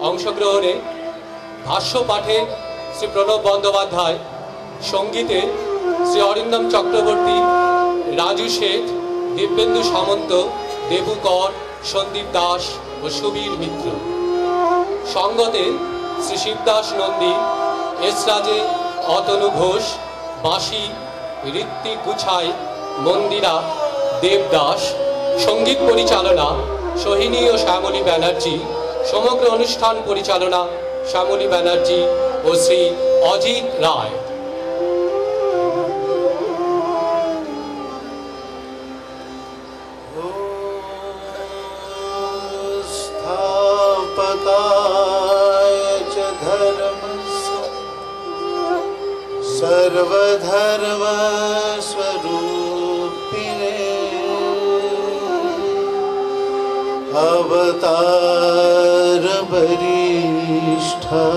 অংশগ্রহণে ভাষ্য পাঠে শ্রী প্রণব বন্দ্যোপাধ্যায়, সঙ্গীতে শ্রী অরিন্দম চক্রবর্তী, রাজু শেঠ, দিব্যেন্দু সামন্ত, দেবু কর, সন্দীপ দাস ও সুবীর মিত্র। সঙ্গতে শ্রী শিবদাস নন্দী, এসরাজে অতনু ঘোষ, বাঁশি ঋত্বিক গুছাই, মন্দিরা দেবদাস। সঙ্গীত পরিচালনা সোহিনী ও শ্যামলী ব্যানার্জি। সমগ্র অনুষ্ঠান পরিচালনা শ্যামলী ব্যানার্জি ও শ্রী অজিত রায়। सर्वधर्म स्वरूपिणे अवतार वरिष्ठाय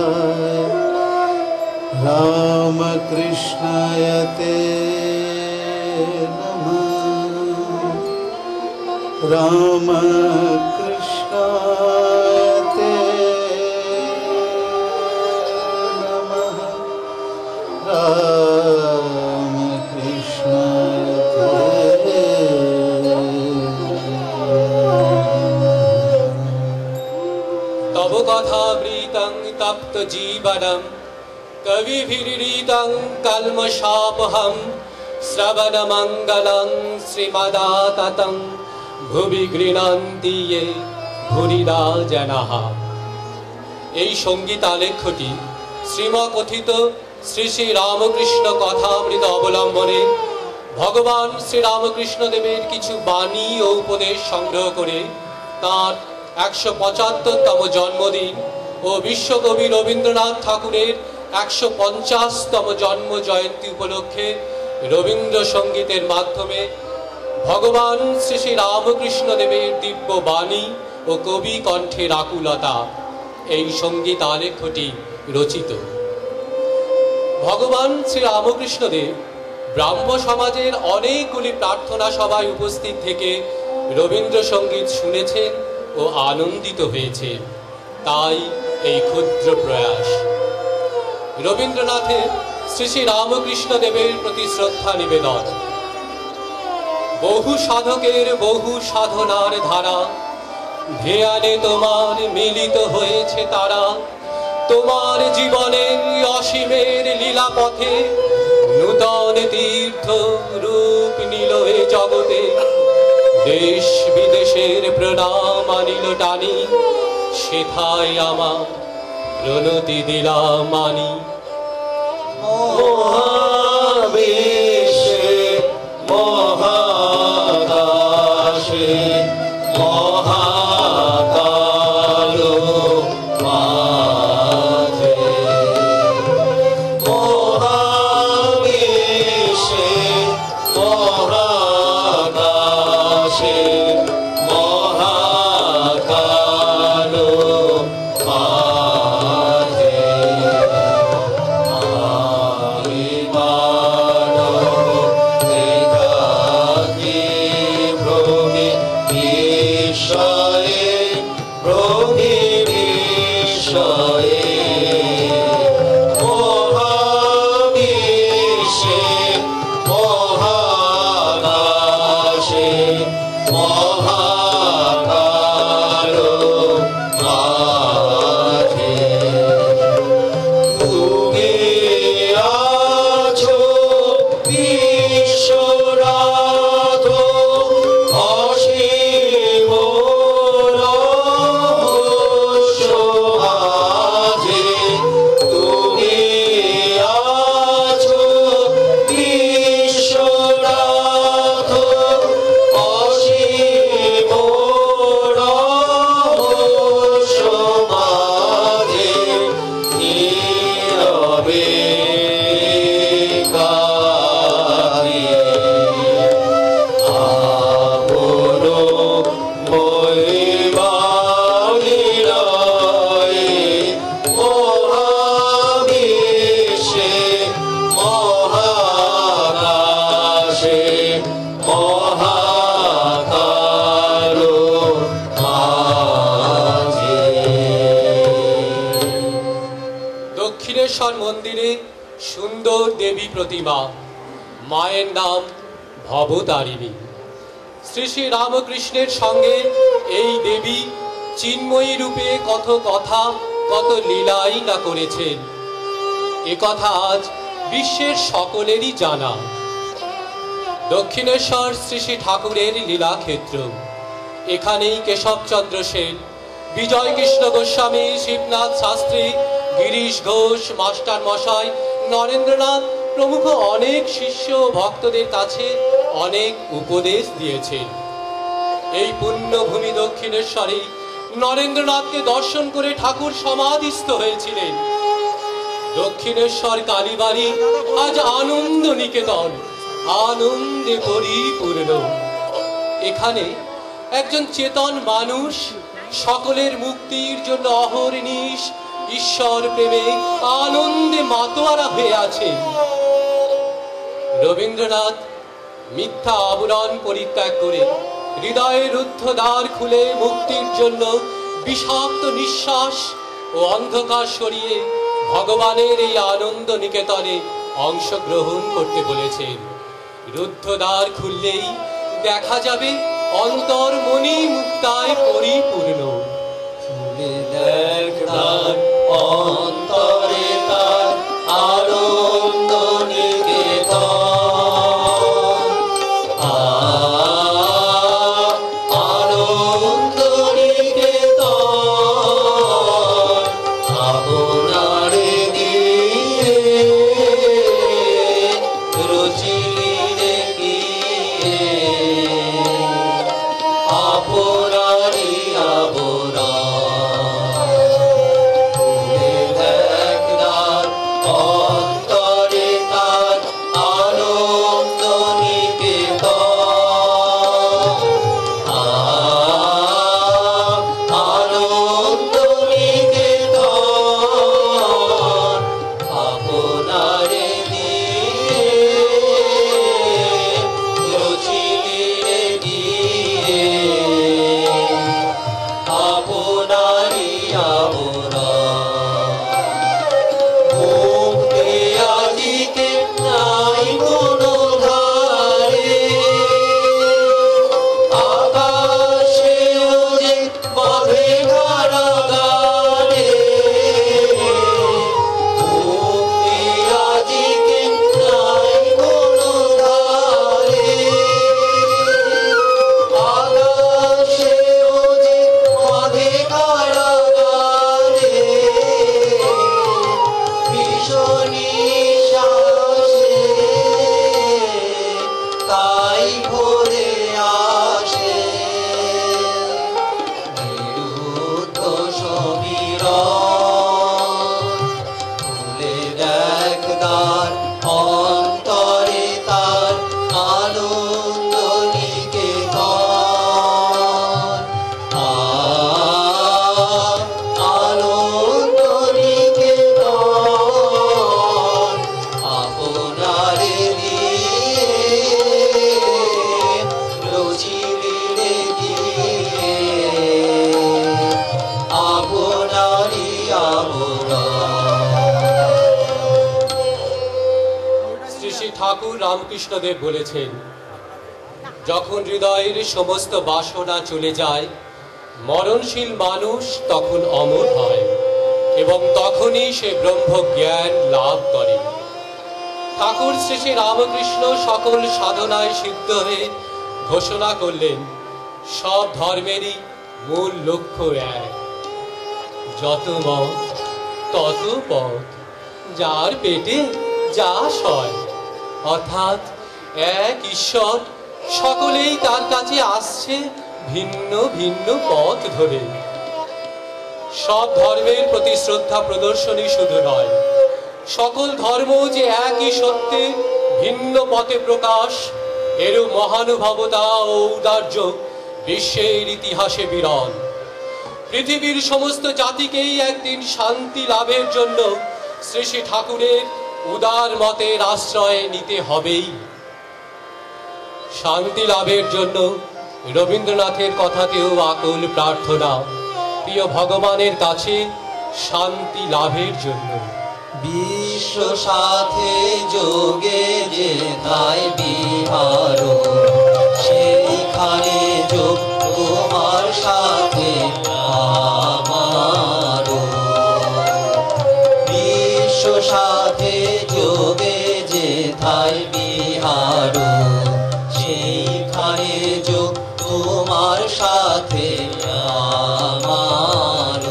रामकृष्णाय ते नमः। रामकृष्णाय ते नमः। रामकृष्णाय ते तव कथामृतं तप्त जीवनं कविभिरीडितं कल्मषापहं श्रवणमङ्गलं श्रीमदाततं भुवि गृह्णन्ति ये भूरिदा जनाः। এই সঙ্গীত আলেখ্যটি শ্রীমকথিত শ্রী শ্রী রামকৃষ্ণ কথামৃত অবলম্বনে ভগবান শ্রীরামকৃষ্ণ দেবের কিছু বাণী ও উপদেশ সংগ্রহ করে তাঁর ১৭৫তম জন্মদিন ও বিশ্বকবি রবীন্দ্রনাথ ঠাকুরের ১৫০তম জন্ম জয়ন্তী উপলক্ষে রবীন্দ্রসঙ্গীতের মাধ্যমে ভগবান শ্রী শ্রী রামকৃষ্ণ দেবের দিব্য বাণী ও কবি কণ্ঠের আকুলতা এই সঙ্গীত আলেখ্যটি রচিত। ভগবান শ্রী রামকৃষ্ণ দেব ব্রাহ্ম সমাজের অনেকগুলি প্রার্থনা সভায় উপস্থিত থেকে রবীন্দ্রসঙ্গীত শুনেছেন ও আনন্দিত হয়েছেন। তাই এই ক্ষুদ্র প্রয়াস। রবীন্দ্রনাথের শ্রী শ্রী রামকৃষ্ণ দেবের প্রতি শ্রদ্ধা নিবেদন। বহু সাধকের বহু সাধনার ধারা, ধ্যানে তোমার মিলিত হয়েছে তারা। তোমার জীবনের অসীমের লীলা পথে নূতন তীর্থ রূপ নিল এ জগতে। দেশ বিদেশের প্রণাম আনিল টানি, সেথায় আমার প্রণতি দিলাম মানি। মহাবেশে মহাকাশে মহাকালো মাঝে মহাবেশে মহাকাশে মহাকালো মাঝে সুন্দর দেবী প্রতিমা, মায়ের নাম ভবতারিণী। শ্রী শ্রী রামকৃষ্ণের সঙ্গে এই দেবী চিন্ময়ী রূপে কত কথা, কত লীলাই না করেছেন, এ কথা আজ বিশ্বের সকলেরই জানা। দক্ষিণেশ্বর শ্রী শ্রী ঠাকুরের লীলাক্ষেত্র। এখানেই কেশবচন্দ্র সেন, বিজয় কৃষ্ণ গোস্বামী, শিবনাথ শাস্ত্রী, গিরিশ ঘোষ, মাস্টার মশাই, নরেন্দ্রনাথ প্রমুখ অনেক শিষ্য ভক্তদের কাছে অনেক উপদেশ দিয়েছেন। এই পুণ্যভূমি দক্ষিণেশ্বরে নরেন্দ্রনাথকে দর্শন করে ঠাকুর সমাধিস্থ হয়েছিলেন। দক্ষিণেশ্বর কালীবাড়ি আজ আনন্দ নিকেতন, আনন্দে পরিপূর্ণ। এখানে একজন চেতন মানুষ সকলের মুক্তির জন্য অহর্নিশ ঈশ্বর প্রেমে আনন্দে মাতোয়ারা হয়ে আছেন। রবীন্দ্রনাথ মিথ্যা আবরণ পরিত্যাগ করে হৃদয়ের রুদ্ধ দ্বার খুলে মুক্তির জন্য বিষাক্ত নিঃশ্বাস ও অন্ধকার সরিয়ে ভগবানের এই আনন্দ নিকেতনে অংশগ্রহণ করতে বলেছেন। রুদ্ধ দ্বার খুললেই দেখা যাবে অন্তর্মনি মুক্তায় পরিপূর্ণ। অন্তরে তার আনন্দ নিকেতন, আনন্দ নিকেতন, আপনারে দিয়ে রচিলে গিয়ে আপনারি আবরণ। অন্তরে তার আনন্দ নিকেতন, আনন্দ নিকেতন, আপনারে দিয়ে রচিলে গিয়ে আপনারি আবরণ। নাই কোনো ধারে আকাশেও যে বাঁধে কারাগারে, মুক্তি আজকে নাই কোনো ধারে আকাশেও যে বাঁধে কারাগারে, ভীষণী তাই ভরে আসে নিরুদ্ধ সমীরণ। খুলে দেখ দ্বার, অন্তরে তার আনন্দ নিকেতন, আনন্দ নিকেতন, আপনারে রচিলে গিয়ে আপনারি আবরণ। শ্রী শ্রী ঠাকুর রামকৃষ্ণদেব বলেছেন, যখন হৃদয়ের সমস্ত বাসনা চলে যায়, মরণশীল মানুষ তখন অমর হয় এবং তখনই সে ব্রহ্মজ্ঞান লাভ করে। ঠাকুর শ্রী শ্রী রামকৃষ্ণ সকল সাধনায় সিদ্ধ হয়ে ঘোষণা করলেন, সব ধর্মেরই মূল লক্ষ্য এক, যত মত তত পথ, যার পেটে যা সয়, অর্থাৎ এক ঈশ্বর, সকলেই তার কাছে আসছে ভিন্ন ভিন্ন পথ ধরে। সব ধর্মের প্রতি শ্রদ্ধা প্রদর্শনী শুধু নয়, সকল ধর্ম যে একই সত্যে ভিন্ন পথে প্রকাশ, এরূপ মহানুভবতা ও ঔদার্য বিশ্বের ইতিহাসে বিরল। পৃথিবীর সমস্ত জাতিকেই একদিন শান্তি লাভের জন্য শ্রী শ্রী ঠাকুরের উদার মতের আশ্রয় নিতে হবেই। শান্তি লাভের জন্য রবীন্দ্রনাথের কথাতেও আকুল প্রার্থনা, প্রিয় ভগবানের কাছে শান্তি লাভের জন্য। বিশ্ব সাথে যোগে যেথায় বিহার, সেইখানে যোগ তোমার সাথে আমার। বিশ্ব সাথে যোগে যেথায় বিহার, সেইখানে যোগ তোমার সাথে আমার।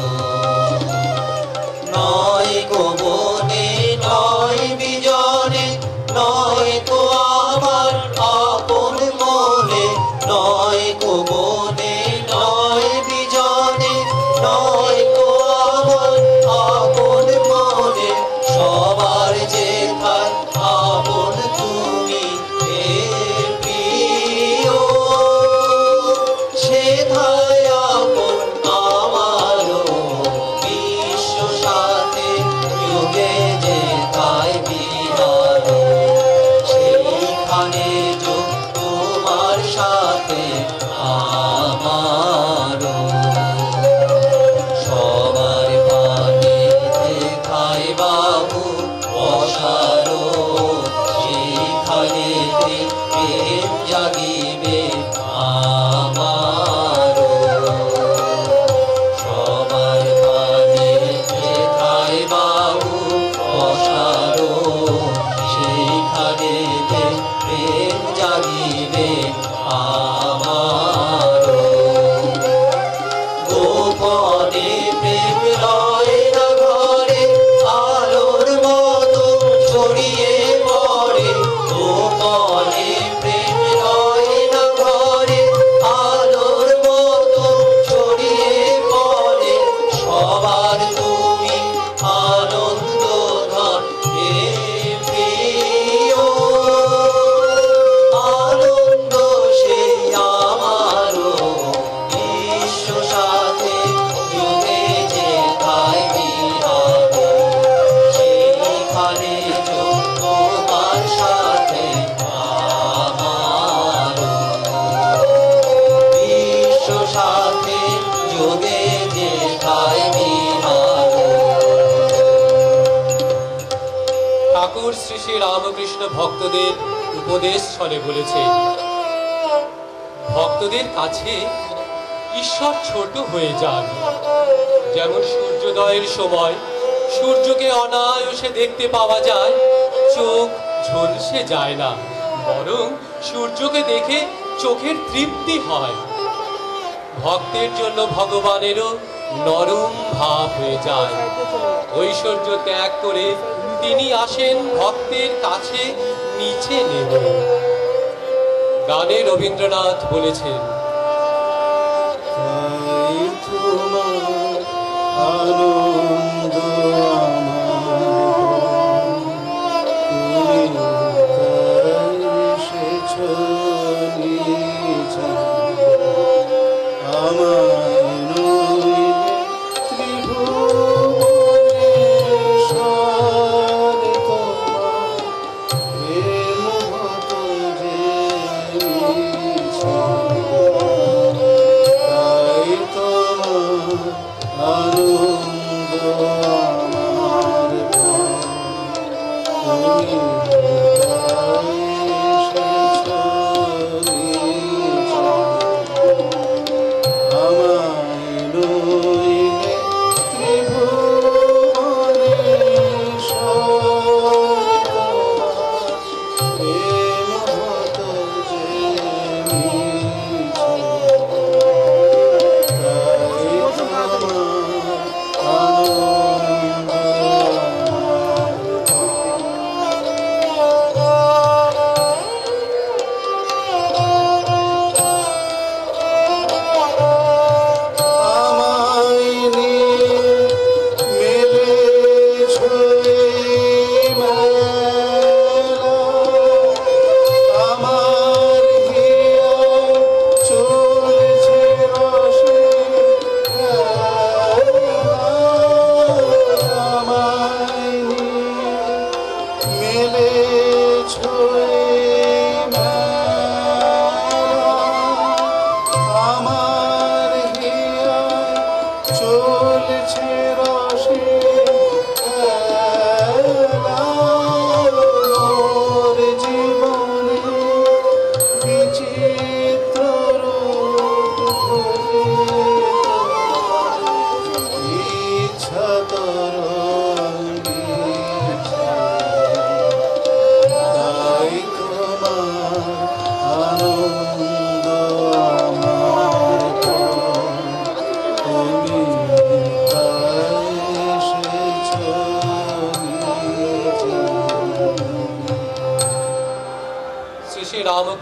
নয় গো বনে নয় বিজনে, নয় তো আমার আপন মনে। নয় গো বনে নয় বিজনে, নয় তো আমার আপন মনে। সবার যেথায় আপন তুমি হে প্রিয়, সেথায় আপন আমারও। বিশ্ব সাথে যোগে যেথায় বিহার, সেইখানে যোগ তোমার সাথে আমারও। সবার পানে যেথায় বাবু অসারো, সেইখানে প্রেম জাগিবে আমারও। সবার পানে যেথায় বাবু অসারো, সেইখানে প্রেম জাগিবে আমারও। গোপনে প্রেম রয় না ঘরে, আলোর মতো ছড়িয়ে পড়ে। গোপনে প্রেম রয় না ঘরে, আলোর মতো ছড়িয়ে পড়ে। সবার তুমি আনন্দ ধন হে প্রিয়, আনন্দ সেই আমারও। বিশ্ব সাথে যোগে যেথায় বিহার, সেইখানে যোগ তোমার সাথে আমারও। বিশ্ব সাথে যোগে যেথায় বিহার। ঠাকুর শ্রী শ্রী রামকৃষ্ণ ভক্তদের উপদেশ ছলে বলেছে, ভক্তদের কাছে ঈশ্বর ছোট হয়ে যান। যেমন সূর্যোদয়ের সময় সূর্যকে অনায়াসে দেখতে পাওয়া যায়, চোখ ঝলসে যায় না, বরং সূর্যকে দেখে চোখের তৃপ্তি হয়। ভক্তের জন্য ভগবানেরও নরম ভাব হয়ে যায়। ঐশ্বর্য ত্যাগ করে তিনি আসেন ভক্তের কাছে নিচে নেমে। গানে রবীন্দ্রনাথ বলেছেন, তাই তোমার আনন্দ আমার, তুমি তাই এসেছ নিচে। আমায় নইলে ত্রিভুবনেশ্বর তোমার প্রেম হতো যে মিছে। তাই তোমার আনন্দ আমার প্রাণ, তুমি তাই এসেছ নিচে। আমায় নইলে ত্রিভুবনেশ্বর তোমার প্রেম হতো যে মিছে। তাই তোমার আনন্দ আমার প্রাণ।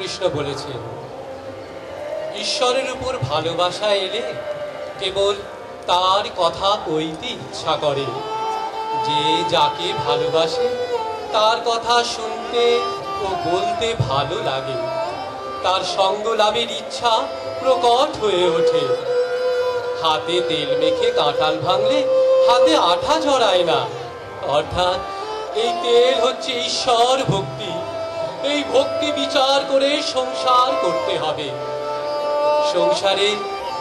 রামকৃষ্ণ বলেছেন, ঈশ্বরের উপর ভালোবাসা এলে কেবল তার কথা কইতে ইচ্ছা করে। যে যাকে ভালোবাসে তার কথা শুনতে ও বলতে ভালো লাগে, তার সঙ্গ লাভের ইচ্ছা প্রকট হয়ে ওঠে। হাতে তেল মেখে কাঁঠাল ভাঙলে হাতে আঠা জড়ায় না, অর্থাৎ এই তেল হচ্ছে ঈশ্বর ভক্তি। এই ভক্তি বিচার করে সংসার করতে হবে। সংসারে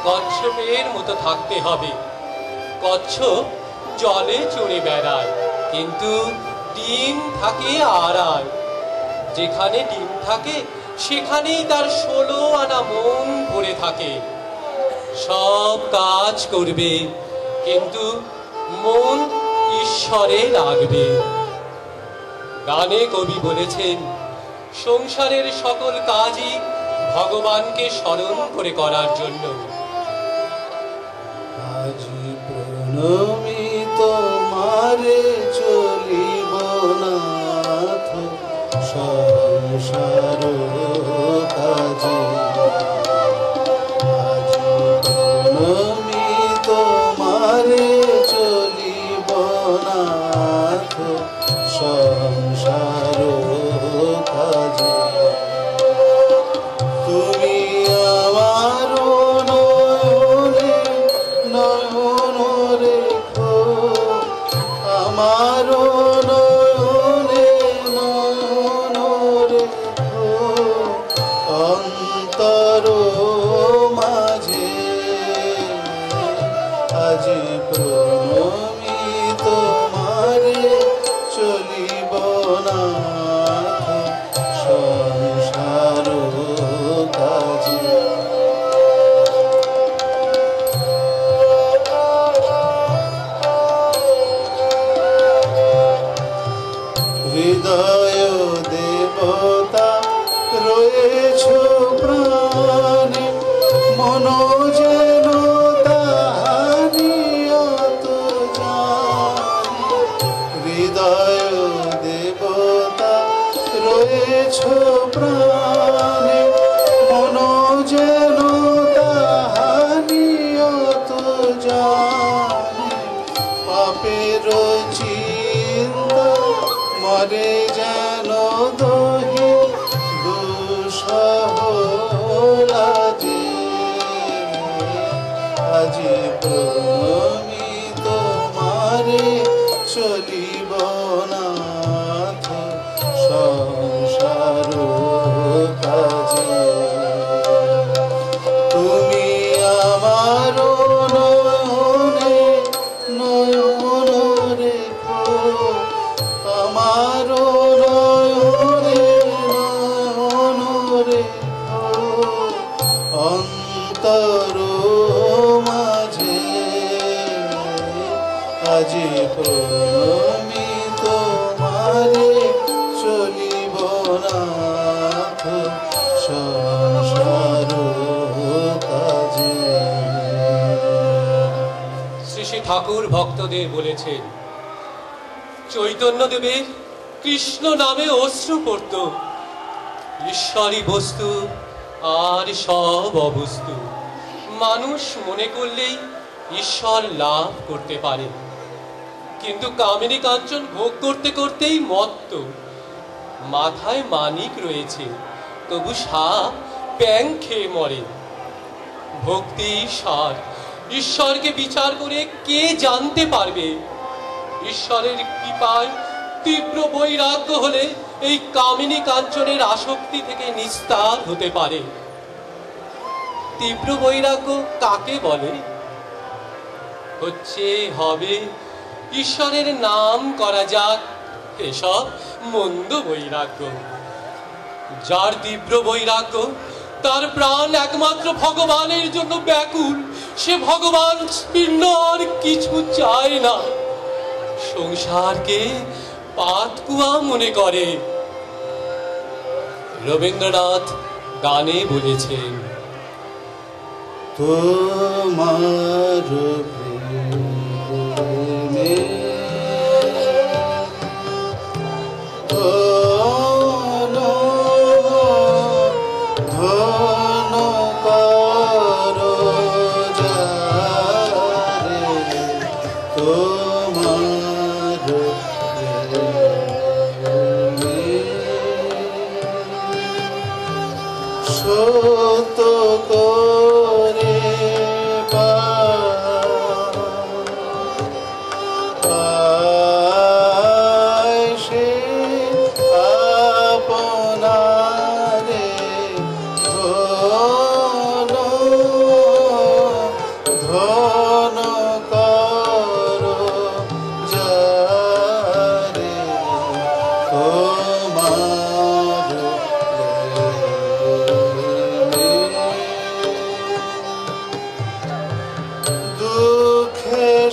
কচ্ছপের মতো থাকতে হবে। কচ্ছপ জলে চড়ে বেড়ায়, কিন্তু ডিম থাকে আড়ায়। যেখানে ডিম থাকে সেখানেই তার 16 আনা মন পড়ে থাকে। সব কাজ করবে, কিন্তু মন ঈশ্বরে লাগবে। গানে কবি বলেছেন, সংসারের সকল কাজই ভগবানকে স্মরণ করে করার জন্য। আজি প্রণমি তোমারে চলিব নাথ সংসার কাজে। আজি প্রণমি তোমারে চলিব নাথ সংসার কাজে। তুমি আমার নয়নে নয়ন রেখো, আমার নয়নে নয়ন রেখো, অন্তর মাঝে আজি প্রণমি তোমারে চলিব নাথ সংসার কাজে। হৃদয় দেবতা রয়েছ প্রাণে, মন যেন তাহানিয়ত জানে। হৃদয় দেবতা রয়েছ প্রাণে, মন যেন তাহানিয়ত জানে। পাপের চিন্তা মরে যেন দহি দুঃসহ লাজে। আজি প্রণমি তোমারে চলিব নাথ সংসার কাজে। তুমি আমার নয়নে নয়ন রেখো, আমার নয়নে নয়ন রেখো, অন্তর মাঝে আজি প্রণমি তোমারে চলিব নাথ সংসার কাজে। শ্রী শ্রী ঠাকুর ভক্তদের বলেছেন, চৈতন্যদেবের কৃষ্ণ নামে অশ্রু পড়ত। ঈশ্বরই বস্তু আর সব অবস্তু। মানুষ মনে করলেই ঈশ্বর লাভ করতে পারে, কিন্তু কামিনী কাঞ্চন ভোগ করতে করতেই মত্ত। মাথায় মানিক রয়েছে, তবু সাপ ব্যাং খেয়ে মরে। ভক্তি সার, ঈশ্বরকে বিচার করে কে জানতে পারবে? ঈশ্বরের কৃপায় তীব্র বৈরাগ্য হলে এই কামিনী কাঞ্চনের আসক্তি থেকে নিস্তার হতে পারে। তীব্র বৈরাগ্য কাকে বলে? হচ্ছে হবে ঈশ্বরের নাম করা যাক, এসব মন্দ বৈরাগ্য। যার তীব্র বৈরাগ্য, তার প্রাণ একমাত্র ভগবানের জন্য ব্যাকুল। সে ভগবান ভিন্ন আর কিছু চায় না, সংসারকে পাতকুয়া মনে করে। রবীন্দ্রনাথ গানে বলেছেন, তোমার প্রেমে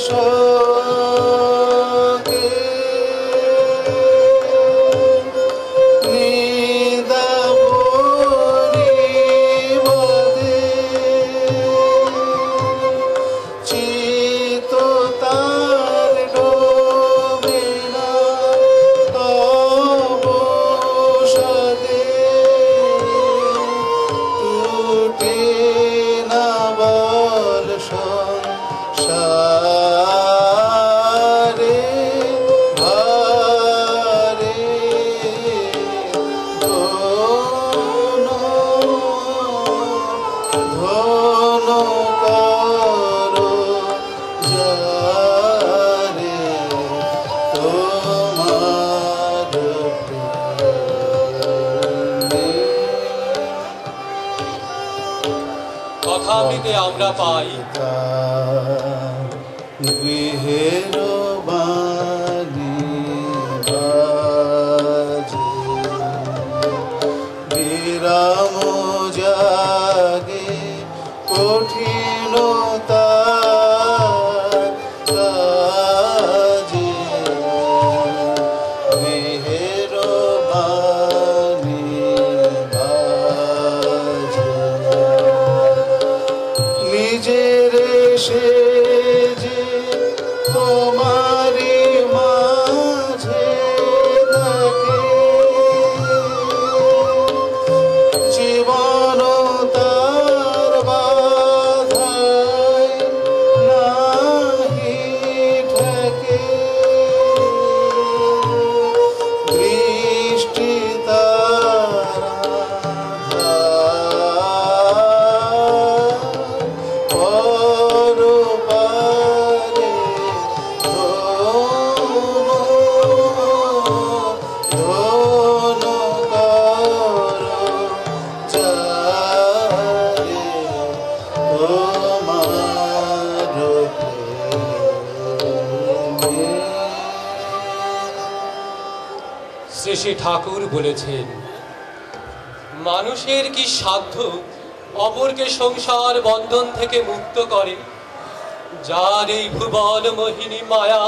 শোকে নিদাবরি বাদে চিত তার ডোবে না তব সাদে টুটে না বল সংসারে ভারে ধন ধন করো যারে তোমার প্রেমে। কথামৃতে আমরা পাই গৃহের বাণী বাজে বিরাম জাগে কঠিনতা কাজে গৃহের বাণী বাজে নিজের সে যে তোমারি মাঝে থাকে জীবন তার বাধায় নাহি ঠেকে দৃষ্টি তারা পরপারে ধন করো যারে তোমার প্রেমে। শ্রী শ্রী ঠাকুর বলেছেন, মানুষের কি সাধ্য অপরকে সংসার বন্ধন থেকে মুক্ত করে? যার এই ভুবন মোহিনী মায়া,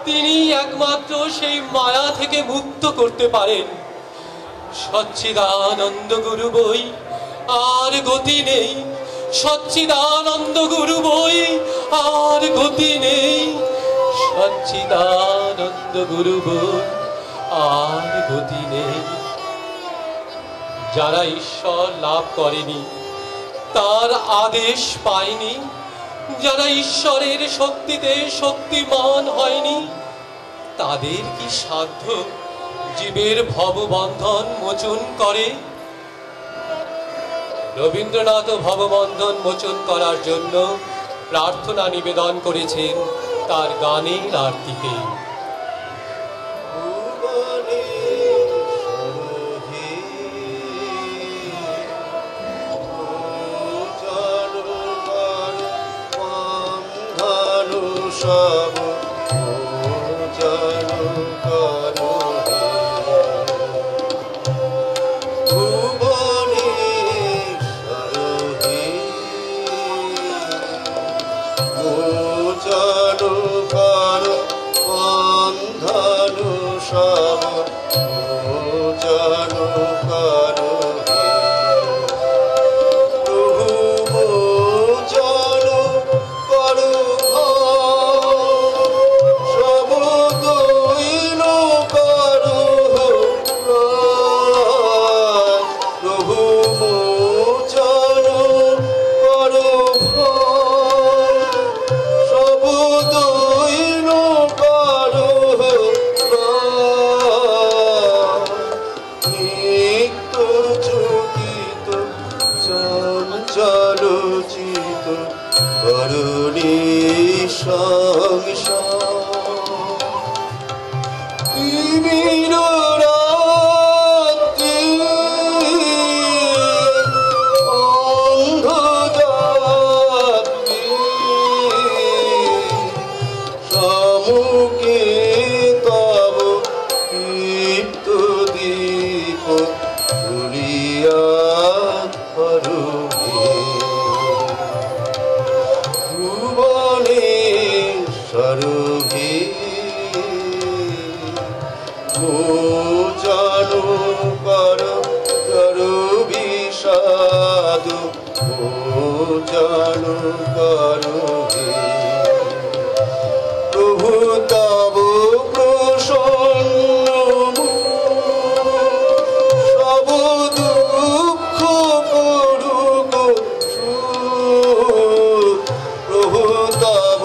তিনি একমাত্র সেই মায়া থেকে মুক্ত করতে পারেন। সচ্চিদানন্দ গুরু বই আর গতি নেই, সচ্চিদানন্দ গুরু বই আর গতি নেই, সচ্চিদানন্দ গুরু বই আর গতি নেই। যারা ঈশ্বর লাভ করেনি, তার আদেশ পায়নি, যারা ঈশ্বরের শক্তিতে শক্তিমান হয়নি, তাদের কি সাধ্য জীবের ভববন্ধন মোচন করে? রবীন্দ্রনাথ ভববন্ধন মোচন করার জন্য প্রার্থনা নিবেদন করেছেন তার গানের আরতিতে। সব জানো করো ভুবনেশ্বর হে জানো করো বন্ধনু সব জানো করো চলচিত করুণী সংসার রাত্রি অন্ধযাত্রী সমুখে তব দীপ্ত দীপ তুলিয়া ভুবনেশ্বর সরভি জানু কর করবি সাধু জানু করবি প্রভু তব প্রসন্ন সব দুঃখ করুক প্রভু তব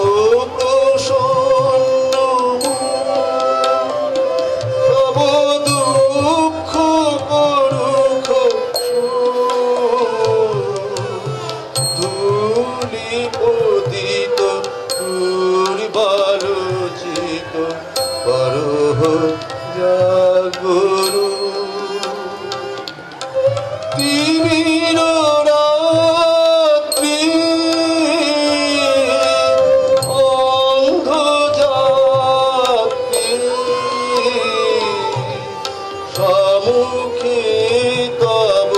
প্রসন্ন সব দুঃখ করুক ধূলি পতিত দুর্বালোচিত করহ জাগরু তিমির রাত্রি অন্ধ যাত্রী সম্মুখে তব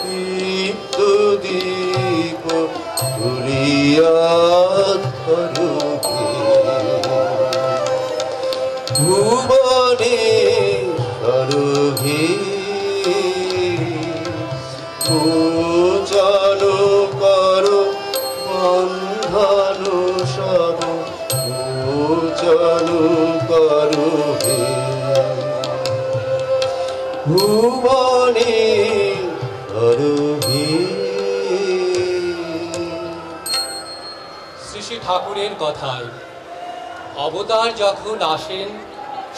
দীপ্ত দীপ তুলিয়া ধরুকে ভুবনে সরভি পূজন কর বন্ধন সব পূজন করো হে ভুবনে সরভি শ্রী শ্রী ঠাকুরের কথায় অবতার যখন আসেন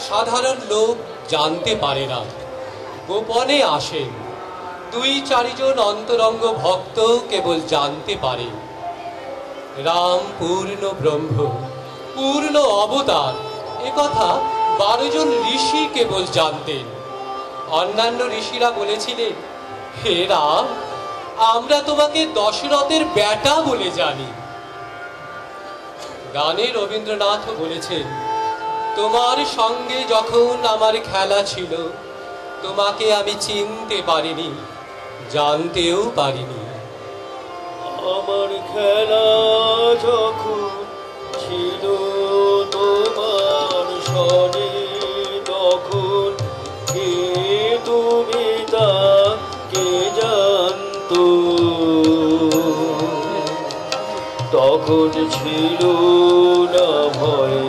সাধারণ লোক জানতে পারে না, গোপনে আসেন। 2-4 জন অন্তরঙ্গ ভক্ত কেবল জানতে পারে। রাম পূর্ণ ব্রহ্ম, পূর্ণ অবতার, একথা 12 জন ঋষি কেবল জানতেন। অন্যান্য ঋষিরা বলেছিলেন, হে রাম, আমরা তোমাকে দশরথের বেটা বলে জানি। গানে রবীন্দ্রনাথ বলেছেন, তোমার সঙ্গে যখন আমার খেলা ছিল, তোমাকে আমি চিনতে পারিনি, জানতেও পারিনি। আমার খেলা যখন ছিল তোমার সনে, তখন কে তুমি তা কে জানতো? তখন ছিল না ভয়,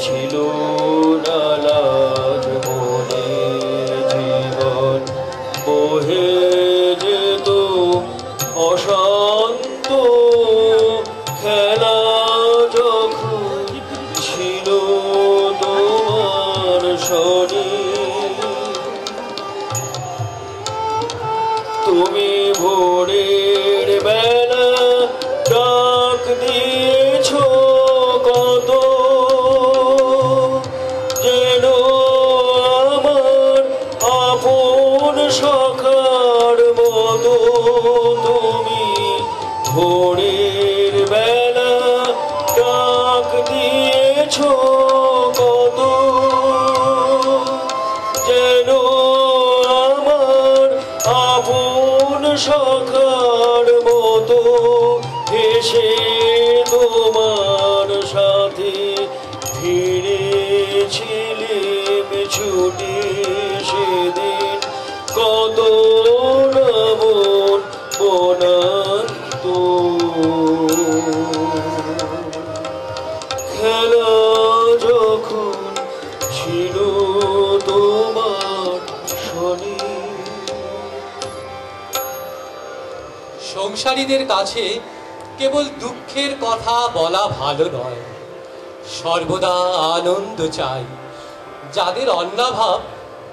ছিল না লাজ, মনে জীবন বহে যেত অশান্ত। খেলা যখন ছিল তোমার শনি, তুমি ভোরের বেলা ডাক দিয়েছ কত, যেন আমার আপন সখার মতো। তুমি ভোরের বেলা ডাক দিয়েছ কত, যেন আমার আপন সখার মতো। এসে তোমার সাথে ফিরেছিলেম ছুটি, সেদিন কত নবন বনান্ত। খেলা যখন ছিল তোমার শনি। সংসারীদের কাছে কেবল দুঃখের কথা বলা ভালো নয়, সর্বদা আনন্দ চাই। যাদের অন্নাভাব,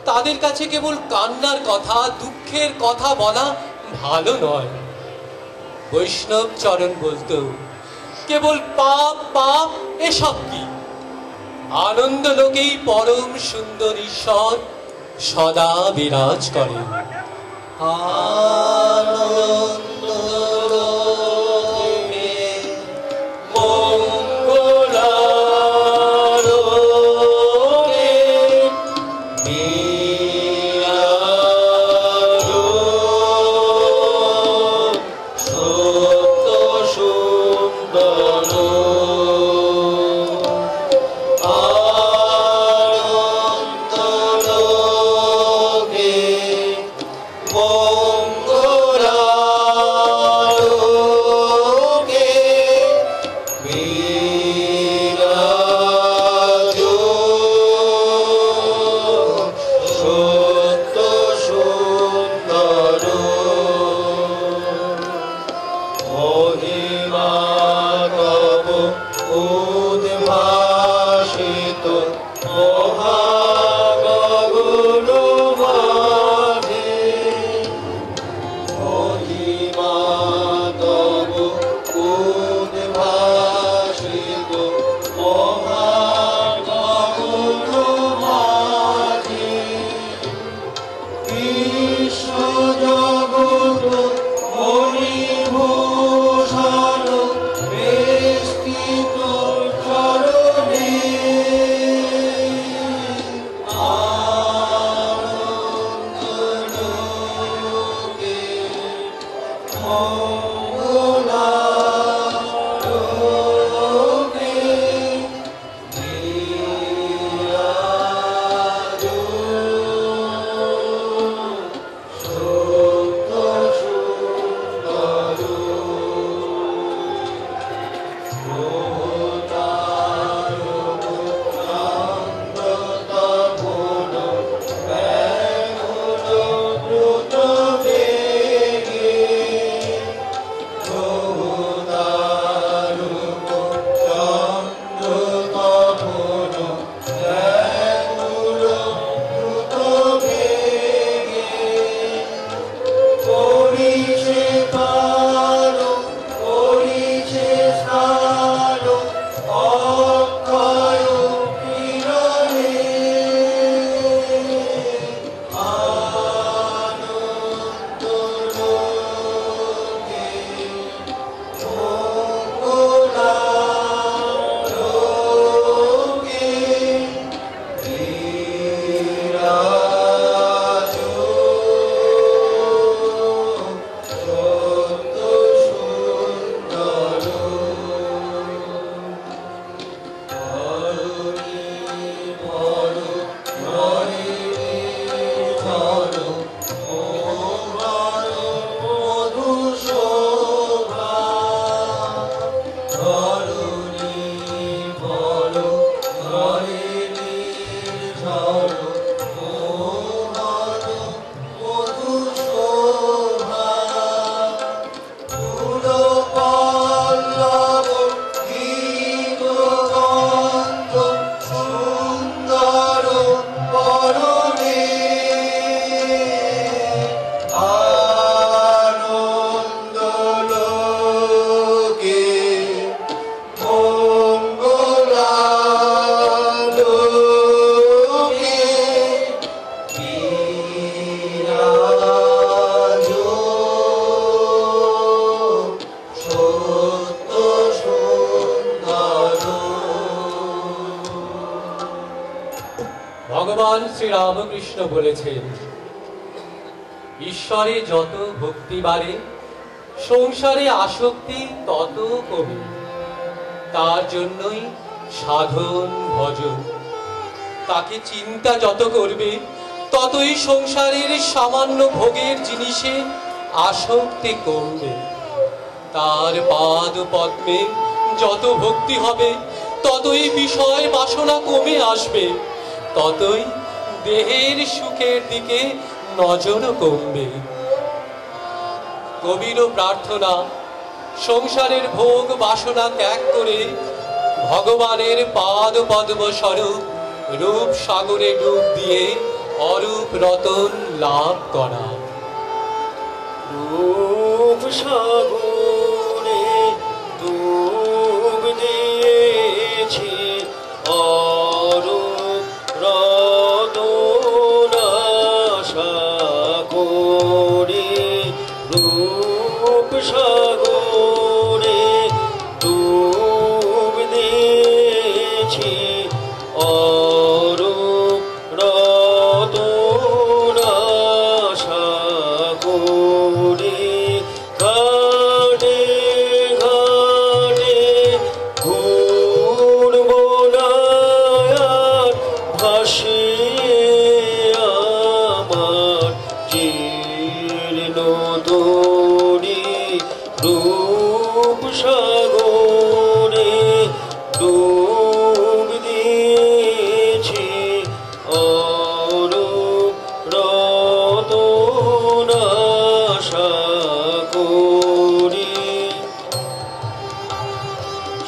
তাদের কাছে কেবল কান্নার কথা, দুঃখের কথা বলা ভালো নয়। বৈষ্ণব চরণ বলতো, কেবল পাপ পাপ এসব কি? আনন্দ লোকেই পরম সুন্দর ঈশ্বর সদা বিরাজ করেন। আনন্দ লোকে মঙ্গলালোকে বিরাজো সত্য সুন্দর বিরাজ সত্য সুন্দর মহিমা তব উদ্ভাসিত মহাগগন মাঝে মহিমা তব উদ্ভাসিত মহাগগন মাঝে বিশ্ব জগৎ মণিভূষণ বেষ্টিত চরণে আনন্দলোকে মঙ্গলালোকে বিরাজ সত্য সুন্দর প্রতারক নন্দতপন ব্যাকুল দ্রুত বেগে প্রতারক নন্দতপন ব্যাকুল দ্রুত বেগে করিছে পার করিছে স্নান অক্ষয় কিরণে আনন্দলোকে মঙ্গলালোকে বিরাজ সত্য সুন্দর ধরণী ভর ধরিণী ধর মোহর মধু শোভা ধরণী ভর ধরিণী ধর মোহর মধু শোভা ফুল পল্লব গীত গন্ধ সুন্দর পরনে আনন্দলোকে মঙ্গলালোকে বিরাজ সত্য সুন্দর ভগবান শ্রীরামকৃষ্ণ বলেছেন, ঈশ্বরে যত ভক্তি বাড়ে সংসারে আসক্তি তত কমে। তার জন্যই সাধন ভজন। তাকে চিন্তা যত করবে ততই সংসারের সামান্য ভোগের জিনিসে আসক্তি কমবে। তার পাদ পদ্মে যত ভক্তি হবে ততই বিষয় বাসনা কমে আসবে, ততই দেহের সুখের দিকে নজর কমবে। কবির প্রার্থনা, সংসারের ভোগ বাসনা ত্যাগ করে ভগবানের পাদ পদ্ম স্বরূপ রূপ সাগরে ডুব দিয়ে অরূপ রতন লাভ করা। রূপ সাগরে ডুব দিয়েছি অরূপ রতন আশা করি। রূপ সাগরে ডুব দিয়েছি অরূপ রতন আশা করি।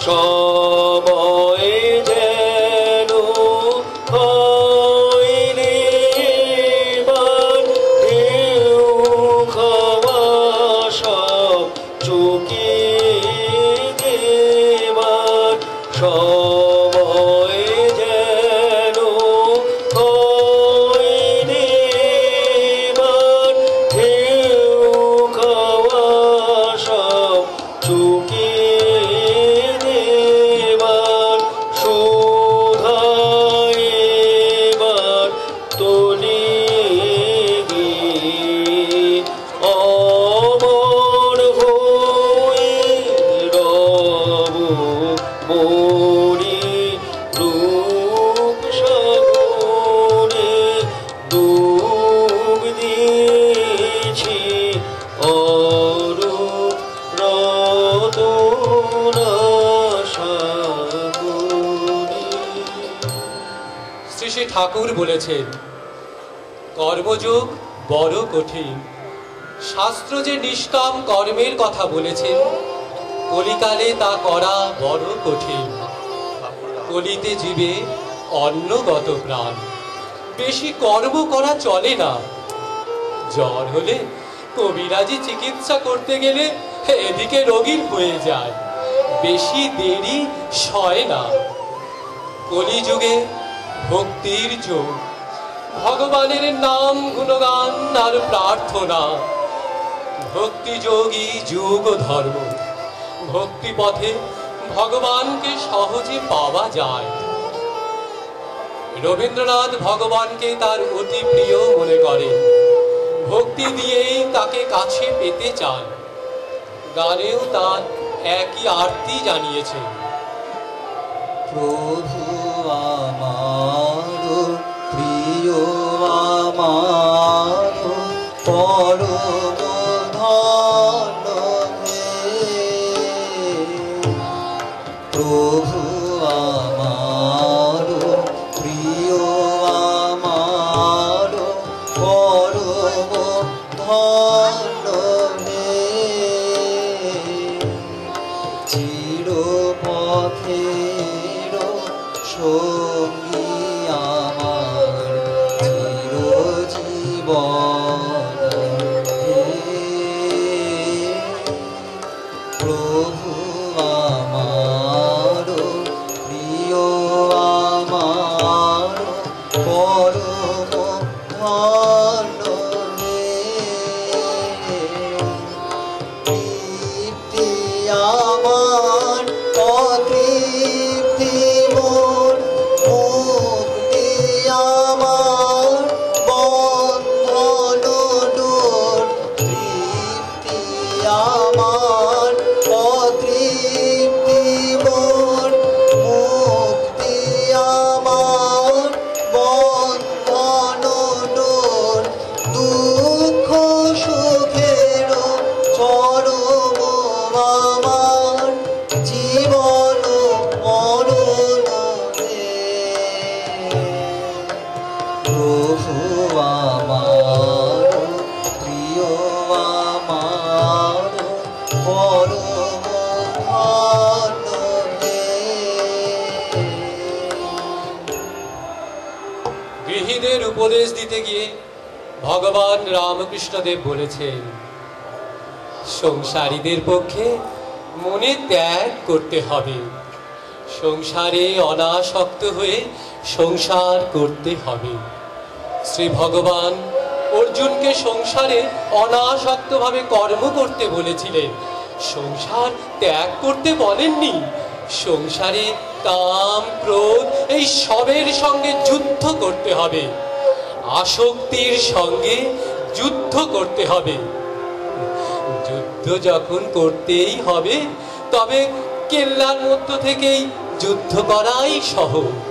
সময় যেন হয়নি বার ঢেউ খাওয়া সব চুকিয়ে দেবার সময় যেন হয়নি বার ঢেউ খাওয়া সব চুকিয়ে দেবার শোধায় এবার তলিয়ে অমর হয়ে রব মরি রূপ সাগরে ডুব দিয়েছি অরূপ রতনা সাগরে। শ্রী শ্রী ঠাকুর বলেছেন, কর্মযোগ বড় কঠিন। শাস্ত্র যে নিষ্কাম কর্মের কথা বলেছেন, কলিকালে তা করা বড় কঠিন। কলিতে জীবে অন্নগত প্রাণ, বেশি কর্ম করা চলে না। জ্বর হলে কবিরাজি চিকিৎসা করতে গেলে এদিকে রোগীর হয়ে যায়, বেশি দেরি সয় না। কলিযুগে ভক্তির যুগ, ভগবানের নাম গুণগান আর প্রার্থনা। ভক্তিযোগী যুগ ধর্ম, ভক্তি পথে ভগবানকে সহজে পাওয়া যায়। রবীন্দ্রনাথ ভগবানকে তার অতি প্রিয় মনে করেন, ভক্তি দিয়েই তাকে কাছে পেতে চান। গানেও তার একই আরতি জানিয়েছেন। প্রভু আমার প্রিয় আমার পরম ধন হে, প্রভু আমার প্রিয় আমার পরম ধন হে, চিরপথের সঙ্গী আমার চিরজীবন হে, প্রভু আমার প্রিয় আমার পরম ধন হে, তৃপ্তি আমার অতৃপ্তি মোর, মুক্তি আমার বন্ধন ডোর, তৃপ্তি আমার অতৃপ্তি মোর, মুক্তি আমার বন্ধন ডোর, দুঃখ সুখের চরম আমার জীবন মরণ হে, প্রভু আমার প্রিয় আমার পরম ধন হে। গৃহীদের উপদেশ দিতে গিয়ে ভগবান রামকৃষ্ণদেব বলেছেন, সংসারীদের পক্ষে মনে ত্যাগ করতে হবে, সংসারে অনাসক্ত হয়ে সংসার করতে হবে। শ্রী ভগবান অর্জুনকে সংসারে অনাসক্তভাবে কর্ম করতে বলেছিলেন, সংসার ত্যাগ করতে বলেননি। সংসারে কাম ক্রোধ এই সবের সঙ্গে যুদ্ধ করতে হবে, আসক্তির সঙ্গে যুদ্ধ করতে হবে। যুদ্ধ যখন করতেই হবে, তবে কেল্লার মধ্য থেকেই যুদ্ধ করাই সহজ।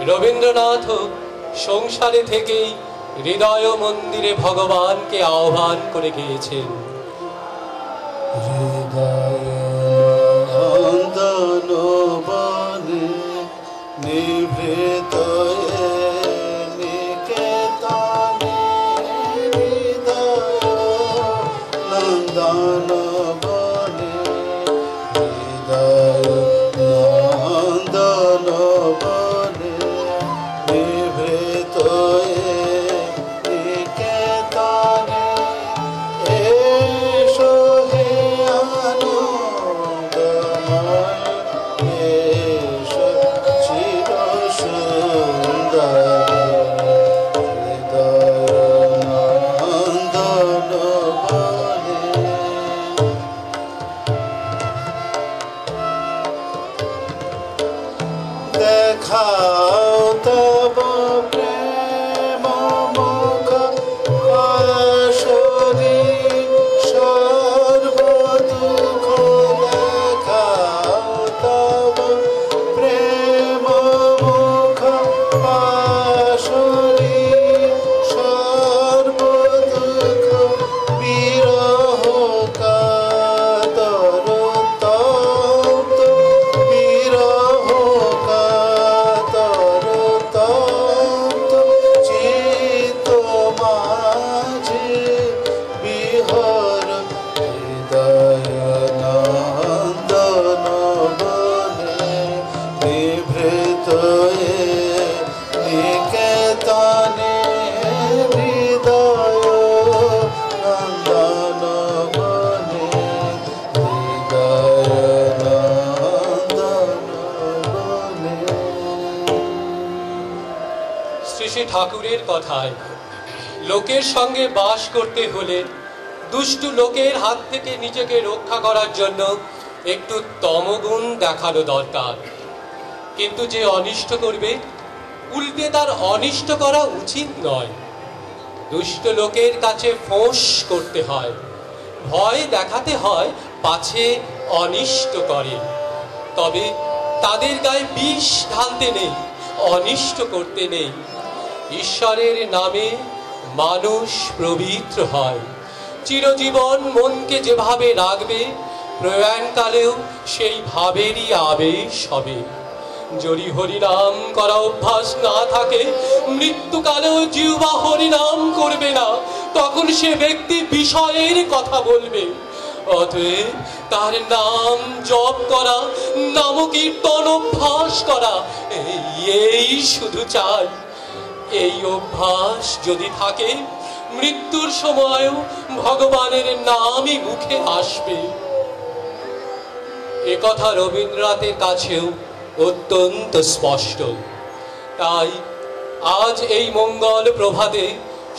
রবীন্দ্রনাথ সংসারে থেকেই হৃদয় মন্দিরে ভগবানকে আহ্বান করে গিয়েছেন। নন্দন বনে দেখাও তব প্রেম মুখ পাশরি সর্ব দুঃখ দেখাও তব প্রেম মুখ পাশরি সর্ব দুঃখ বিরহ কাতর তপ্ত বিরহ কাতর তপ্ত চিত্ত মাঝে বিহর হৃদয় নন্দন বনে বিভৃত নিকেতনে হৃদয় নন্দন বনে হৃদয় নন্দন বনে। শ্রী শ্রী ঠাকুরের কথায় লোকের সঙ্গে বাস করতে হলে দুষ্টু লোকের হাত থেকে নিজেকে রক্ষা করার জন্য একটু তমগুণ দেখানো দরকার। কিন্তু যে অনিষ্ট করবে উল্টে তার অনিষ্ট করা উচিত নয়। দুষ্ট লোকের কাছে ফোঁস করতে হয়, ভয় দেখাতে হয় পাছে অনিষ্ট করে। তবে তাদের গায়ে বিষ ঢালতে নেই, অনিষ্ট করতে নেই। ঈশ্বরের নামে মানুষ পবিত্র হয়। চিরজীবন মনকে যেভাবে রাখবে প্রয়াণকালেও সেই ভাবেরই আবেশ হবে। যদি হরিনাম করা অভ্যাস না থাকে মৃত্যুকালেও জিহ্বা হরিনাম করবে না, তখন সে ব্যক্তি বিষয়ের কথা বলবে। অতএব তার নাম জপ করা, নামকীর্তন অভ্যাস করা এই শুধু চাই। এই অভ্যাস যদি থাকে মৃত্যুর সময়ও ভগবানের নামই মুখে আসবে। একথা রবীন্দ্রনাথের কাছেও অত্যন্ত স্পষ্ট। তাই আজ এই মঙ্গল প্রভাতে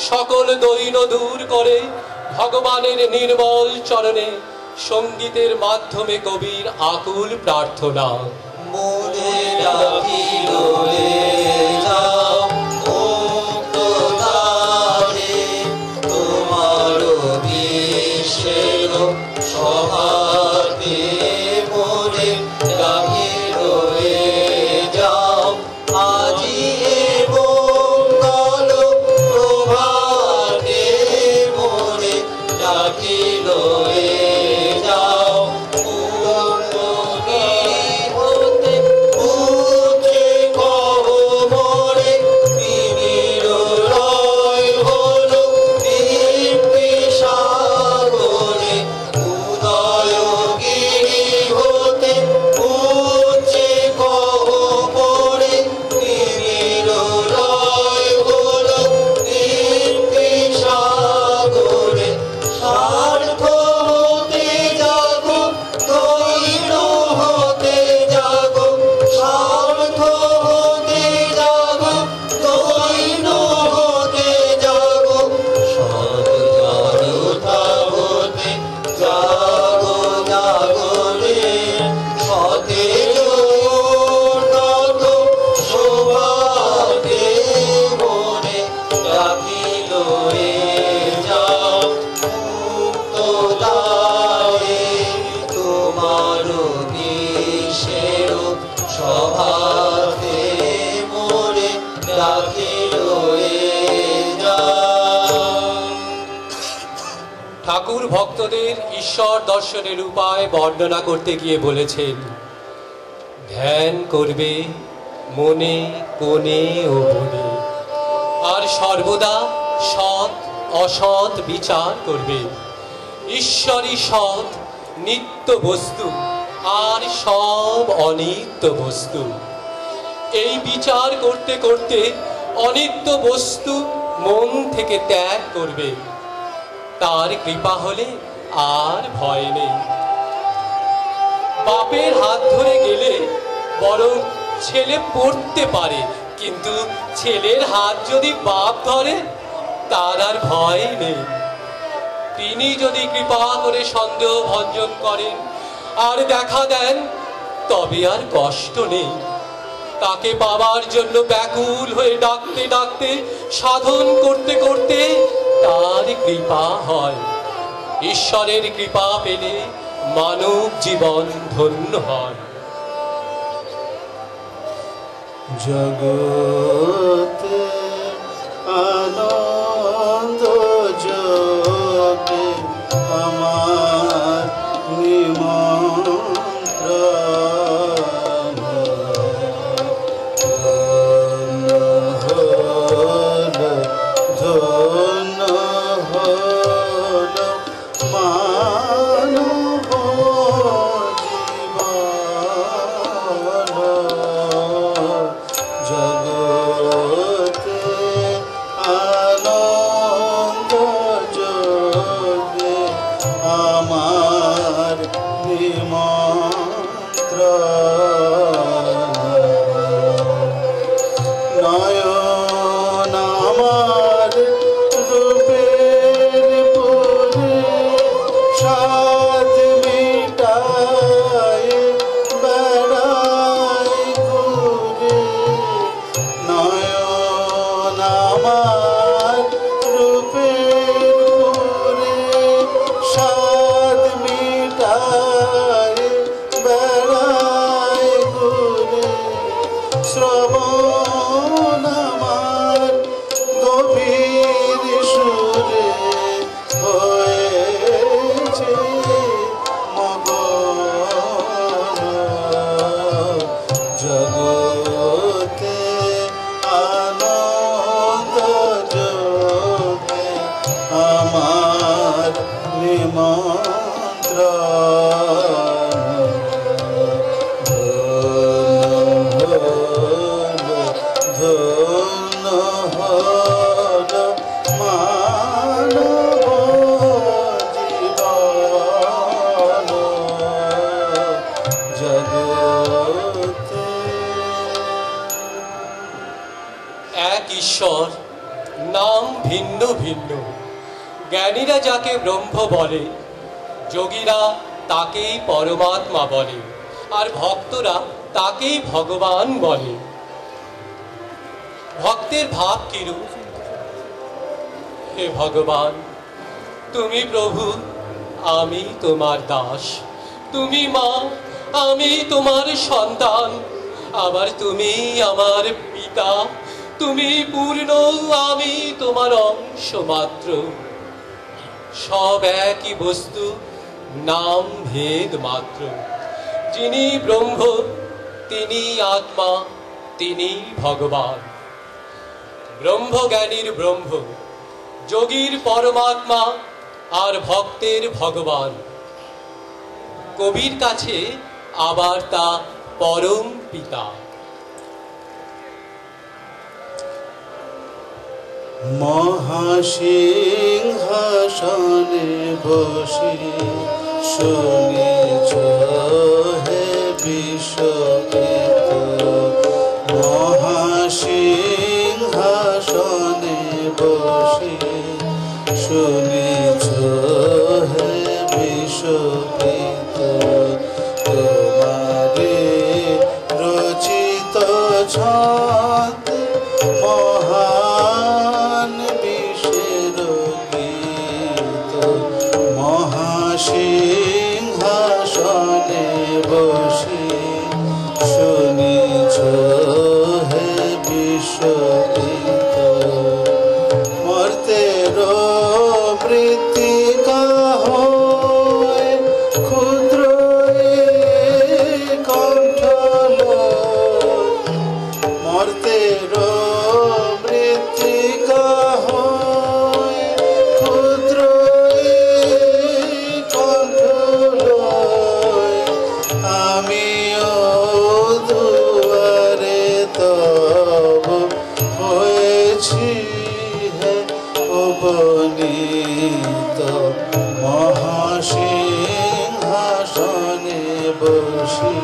সকল দৈন দূর করে ভগবানের নির্মল চরণে সঙ্গীতের মাধ্যমে কবির আকুল প্রার্থনা। মনে রাখিল যাও মুক্ত দ্বারে, তোমার বিশ্বের সভাতে মনে রাখিল যাও আজি মঙ্গল প্রভাতে মনে রাখিল যাও মুক্ত হতে উঠে কহ মোরে তিমির লয় হলো দীপ্তি সাগরে উদয়গিরি হতে উঠে কহ মোরে তিমির লয় হলো দীপ্তি সাগরে সার্থ হতে জাগো দৈন হতে জাগো সার্থ হতে জাগো দৈন হতে জাগো সৎ হতে জাগো জাগরে সতেজ তত শোভাতে মনে রাখিল যাও মুক্ত দ্বারে, তোমার বিশ্বের সভাতে মনে রাখিল যাও। ঠাকুর ভক্তদের ঈশ্বর দর্শনের উপায় বর্ণনা করতে গিয়ে বলেছেন, ধ্যান করবে মনে কোণে ও বনে, আর সর্বদা সৎ অসৎ বিচার করবে। ঈশ্বরই সৎ নিত্য বস্তু, আর সব অনিত্য বস্তু। এই বিচার করতে করতে অনিত্য বস্তু মন থেকে ত্যাগ করবে। তার কৃপা হলে আর ভয় নেই। বাপের হাত ধরে গেলে বরং ছেলে পড়তে পারে, কিন্তু ছেলের হাত যদি বাপ ধরে তার আর ভয় নেই। তিনি যদি কৃপা করে সন্দেহ ভঞ্জন করেন আর দেখা দেন, তবে আর কষ্ট নেই। তাকে পাওয়ার জন্য ব্যাকুল হয়ে ডাকতে ডাকতে সাধন করতে করতে তার কৃপা হয়। ঈশ্বরের কৃপা পেলে মানব জীবন ধন্য হয়। জগতে আনন্দ যোগে আমার নিমন্ত্রণ ধন্য হল মানব জীবন। জগতে আনন্দ যোগে আমার নিমন্ত্রণ। নয়ন আমার রূপের পুরে সাধ মিটায় বেড়ায় ঘুরে। নয়ন আমার রূপের পুরে সাধ মিটায় বেড়ায় ঘুরে। শ্রবণ আমার গভীর সুরে হয়েছে মগন। জগতে আনন্দ যোগে আমার নিমন্ত্রণ। ধন্য হল মানব জীবন। জগতে এক ঈশ্বর, নাম ভিন্ন ভিন্ন। জ্ঞানীরা যাকে ব্রহ্ম বলে, যোগীরা তাকেই পরমাত্মা বলে, আর ভক্তরা তাকেই ভগবান বলে। ভক্তের ভাব কিরূপ? হে ভগবান, তুমি প্রভু, আমি তোমার দাস। তুমি মা, আমি তোমার সন্তান। আবার তুমি আমার পিতা। তুমি পূর্ণ, আমি তোমার অংশ মাত্র। সব একই বস্তু, নাম ভেদ মাত্র। যিনি ব্রহ্ম, তিনি আত্মা, তিনি ভগবান। ব্রহ্মজ্ঞানীর ব্রহ্ম, যোগীর পরমাত্মা, আর ভক্তের ভগবান। কবির কাছে আবার তা পরম পিতা। মহাসিংহাসনে বসে শুনেছ হে বিশ্বপিত। মহাসিংহাসনে বসে শুনেছ হে বিশ্বপিত। তোমারে রচিত ছন্দ মহান বিশ্বের গীত। মহাসিংহাসনে বসে শুনেছ হে বিশ্বপিত। মর্তের মৃত্তিকা হয়ে ক্ষুদ্র কণ্ঠল। মর্তের মৃত্তিকা হয়ে ক্ষুদ্র কণ্ঠল। আমিও দুয়ারে তব হয়েছি হে উপনীত। মহাসিংহাসনে বসে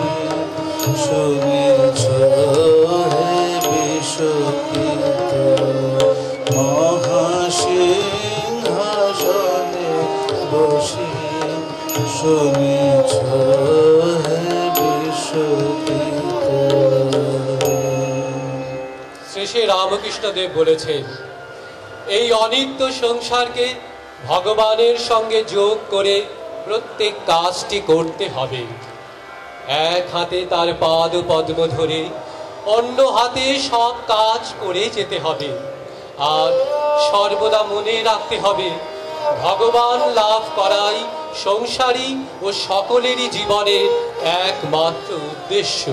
শুনেছ হে বিশ্বপিত। মহাসিংহাসনে বসে শুনেছ হে বিশ্বপিত। শ্রী শ্রী রামকৃষ্ণদেব বলেছেন, এই অনিত্য সংসারকে ভগবানের সঙ্গে যোগ করে প্রত্যেক কাজটি করতে হবে। এক হাতে তার পাদ পদ্ম ধরে অন্য হাতে সব কাজ করে যেতে হবে। আর সর্বদা মনে রাখতে হবে, ভগবান লাভ করাই সংসারী ও সকলেরই জীবনের একমাত্র উদ্দেশ্য।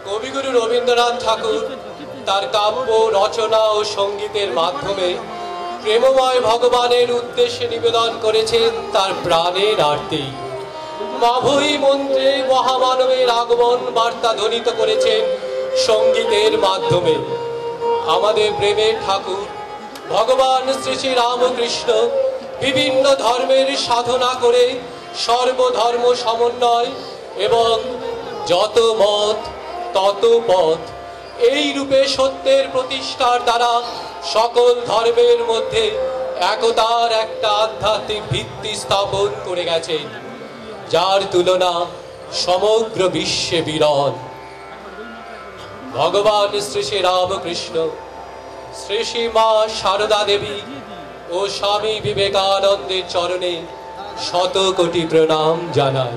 কবিগুরু রবীন্দ্রনাথ ঠাকুর তার কাব্য রচনা ও সঙ্গীতের মাধ্যমে প্রেমময় ভগবানের উদ্দেশ্যে নিবেদন করেছেন তার প্রাণের আরতি। মাভৈ মন্ত্রে মহামানবের আগমন বার্তা ধ্বনিত করেছেন সঙ্গীতের মাধ্যমে। আমাদের প্রেমের ঠাকুর ভগবান শ্রী শ্রী রামকৃষ্ণ বিভিন্ন ধর্মের সাধনা করে সর্বধর্ম সমন্বয় এবং যত মত তত পথ এই রূপে সত্যের প্রতিষ্ঠার দ্বারা সকল ধর্মের মধ্যে একতার একটা আধ্যাত্মিক ভিত্তি স্থাপন করে গেছেন, যার তুলনা সমগ্র বিশ্বে বিরল। ভগবান শ্রী শ্রী রামকৃষ্ণ, শ্রী শ্রী মা সারদা দেবী ও স্বামী বিবেকানন্দের চরণে শত কোটি প্রণাম জানাই।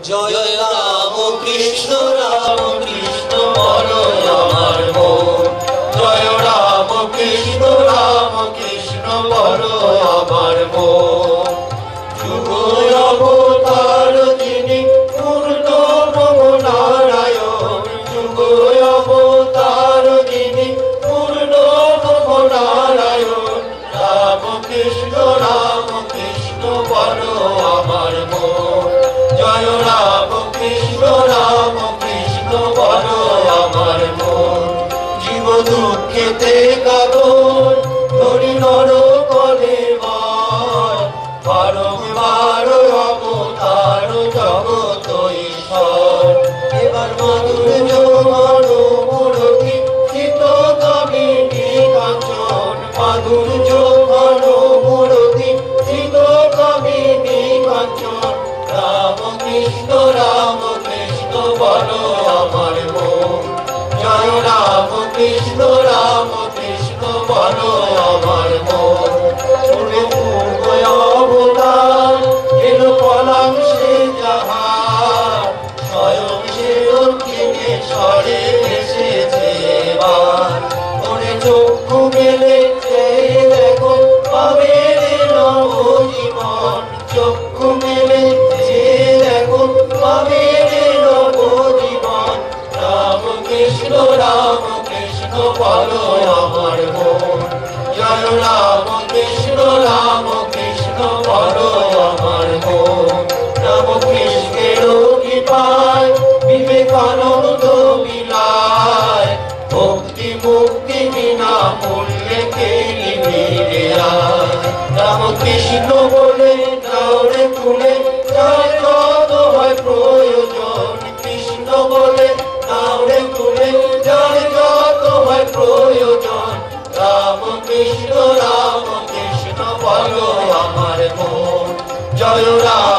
জয় রাম কৃষ্ণ বলো আমার মন, জয় রাম কৃষ্ণ বলো আমার মন। যুগ অবতার যিনি পূর্ণ ব্রহ্ম নারায়ণ, যুগ অবতার যিনি পূর্ণ ব্রহ্ম নারায়ণ। রাম কৃষ্ণ বলো আমার মন, জয় রাম কৃষ্ণ বলো আমার মন। জীব দুঃখেতে কাতর ধরি নর কলে বার, বারংবার অবতার জগৎ ঈশ্বর। এবার মাধুর্য রাম কৃষ্ণ বলো আমার মন জয় রাম কৃষ্ণ বলো আমার মন পূর্বে পূর্ব অবতার এলো পলাম সে জাহান স্বয়ং সে দক্ষিণেশ্বরে এসেছে এবার মনে চক্ষু মেলে চেয়ে দেখো পাবে নবজীবন চক্ষু মেলে চেয়ে দেখো পাবে নবজীবন রাম কৃষ্ণ বলো আমার মন জয় রাম কৃষ্ণ বলো আমার মন রাম কৃষ্ণের কৃপায় বিবেকানন্দ বিলায় ভক্তি মুক্তি বিনা মূল্যে কেলি ফিরে আয় রাম কৃষ্ণ বলে দৌড়ে তুলে যার যত হয় প্রয়োজন কৃষ্ণ বলে দৌড়ে তুলে যার যত হয় প্রয়োজন রাম কৃষ্ণ বলো আমার মন জয় রাম